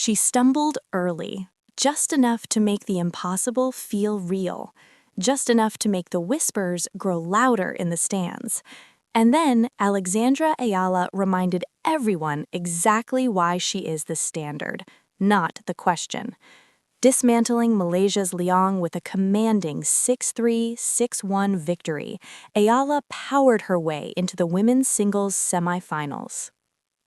She stumbled early, just enough to make the impossible feel real, just enough to make the whispers grow louder in the stands. And then Alexandra Ayala reminded everyone exactly why she is the standard, not the question. Dismantling Malaysia's Liang with a commanding 6-3, 6-1 victory, Ayala powered her way into the women's singles semifinals.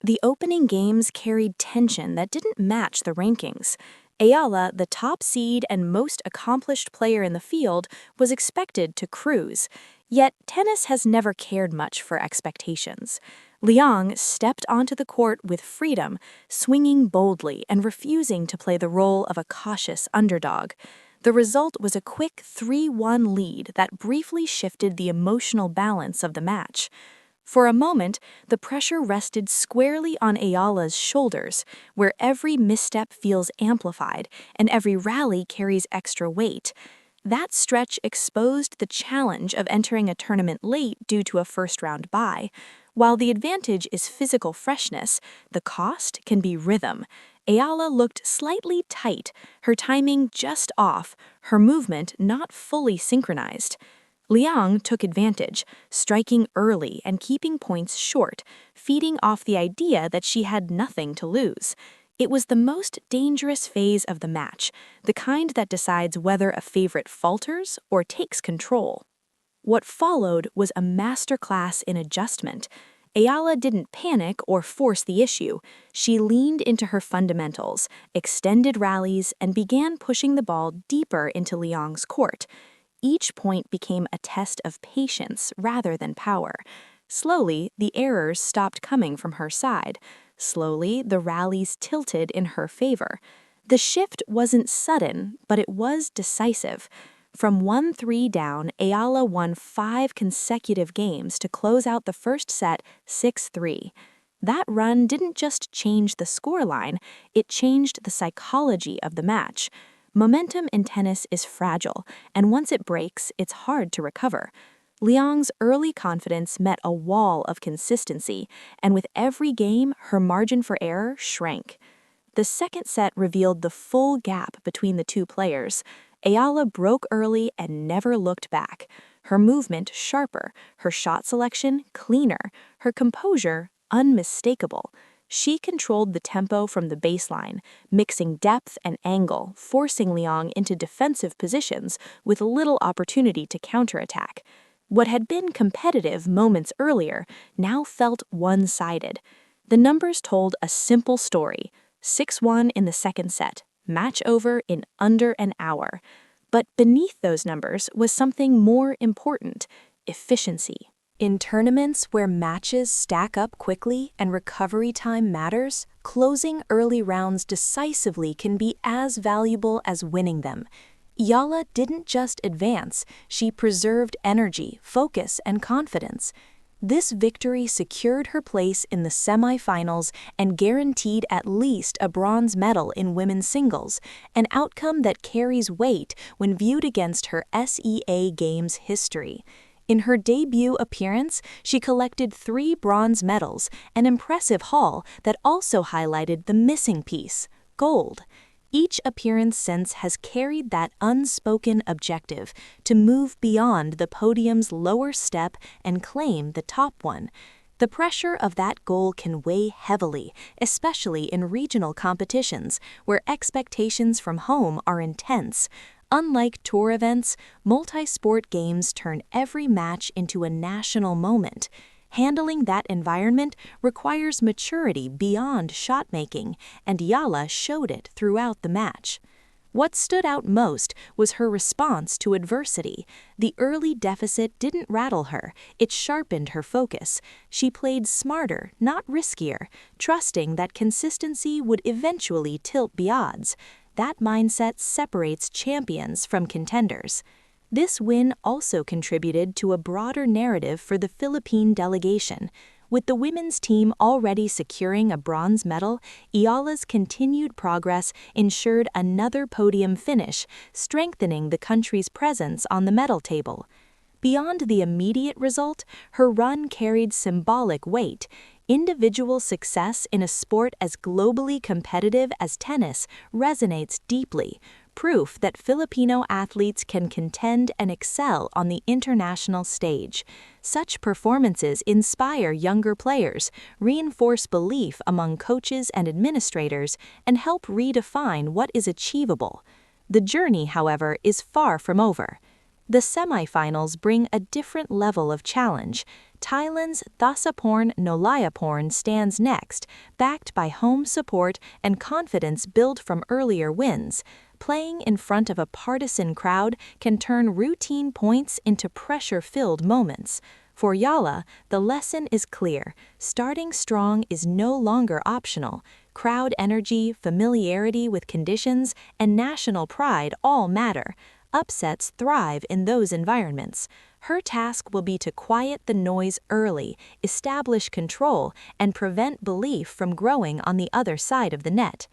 The opening games carried tension that didn't match the rankings. Ayala, the top seed and most accomplished player in the field, was expected to cruise. Yet tennis has never cared much for expectations. Liang stepped onto the court with freedom, swinging boldly and refusing to play the role of a cautious underdog. The result was a quick 3-1 lead that briefly shifted the emotional balance of the match. For a moment, the pressure rested squarely on Ayala's shoulders, where every misstep feels amplified and every rally carries extra weight. That stretch exposed the challenge of entering a tournament late due to a first-round bye. While the advantage is physical freshness, the cost can be rhythm. Ayala looked slightly tight, her timing just off, her movement not fully synchronized. Liang took advantage, striking early and keeping points short, feeding off the idea that she had nothing to lose. It was the most dangerous phase of the match, the kind that decides whether a favorite falters or takes control. What followed was a masterclass in adjustment. Ayala didn't panic or force the issue. She leaned into her fundamentals, extended rallies, and began pushing the ball deeper into Liang's court. Each point became a test of patience rather than power. Slowly, the errors stopped coming from her side. Slowly, the rallies tilted in her favor. The shift wasn't sudden, but it was decisive. From 1-3 down, Ayala won 5 consecutive games to close out the first set 6-3. That run didn't just change the scoreline, it changed the psychology of the match. Momentum in tennis is fragile, and once it breaks, it's hard to recover. Liang's early confidence met a wall of consistency, and with every game, her margin for error shrank. The second set revealed the full gap between the two players. Ayala broke early and never looked back. Her movement sharper, her shot selection cleaner, her composure unmistakable. She controlled the tempo from the baseline, mixing depth and angle, forcing Liang into defensive positions with little opportunity to counterattack. What had been competitive moments earlier now felt one-sided. The numbers told a simple story: 6-1 in the second set, match over in under an hour. But beneath those numbers was something more important: efficiency. In tournaments where matches stack up quickly and recovery time matters, closing early rounds decisively can be as valuable as winning them. Ayala didn't just advance, she preserved energy, focus, and confidence. This victory secured her place in the semifinals and guaranteed at least a bronze medal in women's singles, an outcome that carries weight when viewed against her SEA Games history. In her debut appearance, she collected 3 bronze medals, an impressive haul that also highlighted the missing piece: gold. Each appearance since has carried that unspoken objective to move beyond the podium's lower step and claim the top one. The pressure of that goal can weigh heavily, especially in regional competitions where expectations from home are intense. Unlike tour events, multi-sport games turn every match into a national moment. Handling that environment requires maturity beyond shot-making, and Ayala showed it throughout the match. What stood out most was her response to adversity. The early deficit didn't rattle her, it sharpened her focus. She played smarter, not riskier, trusting that consistency would eventually tilt the odds. That mindset separates champions from contenders. This win also contributed to a broader narrative for the Philippine delegation. With the women's team already securing a bronze medal, Ayala's continued progress ensured another podium finish, strengthening the country's presence on the medal table. Beyond the immediate result, her run carried symbolic weight. individual success in a sport as globally competitive as tennis resonates deeply, proof that Filipino athletes can contend and excel on the international stage. Such performances inspire younger players, reinforce belief among coaches and administrators, and help redefine what is achievable. The journey, however, is far from over. The semifinals bring a different level of challenge. Thailand's Thasaporn Nolayaporn stands next, backed by home support and confidence built from earlier wins. Playing in front of a partisan crowd can turn routine points into pressure-filled moments. For Yala, the lesson is clear. Starting strong is no longer optional. Crowd energy, familiarity with conditions, and national pride all matter. Upsets thrive in those environments. Her task will be to quiet the noise early, establish control, and prevent belief from growing on the other side of the net.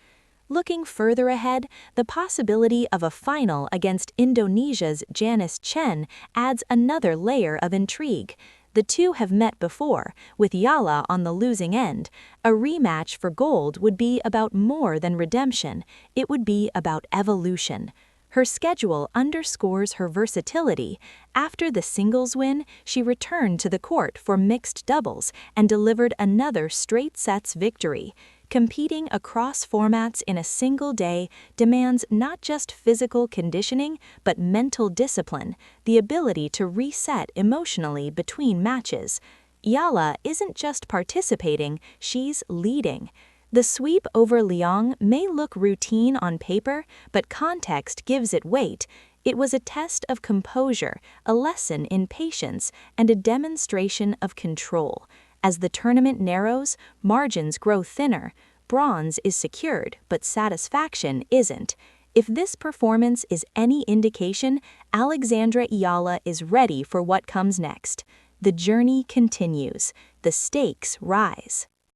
Looking further ahead, the possibility of a final against Indonesia's Janice Chen adds another layer of intrigue. The two have met before, with Yala on the losing end. A rematch for gold would be about more than redemption. It would be about evolution. Her schedule underscores her versatility. After the singles win, she returned to the court for mixed doubles and delivered another straight sets victory. Competing across formats in a single day demands not just physical conditioning, but mental discipline, the ability to reset emotionally between matches. Yala isn't just participating, she's leading. The sweep over Leong may look routine on paper, but context gives it weight. It was a test of composure, a lesson in patience, and a demonstration of control. As the tournament narrows, margins grow thinner. Bronze is secured, but satisfaction isn't. If this performance is any indication, Alexandra Yala is ready for what comes next. The journey continues. The stakes rise.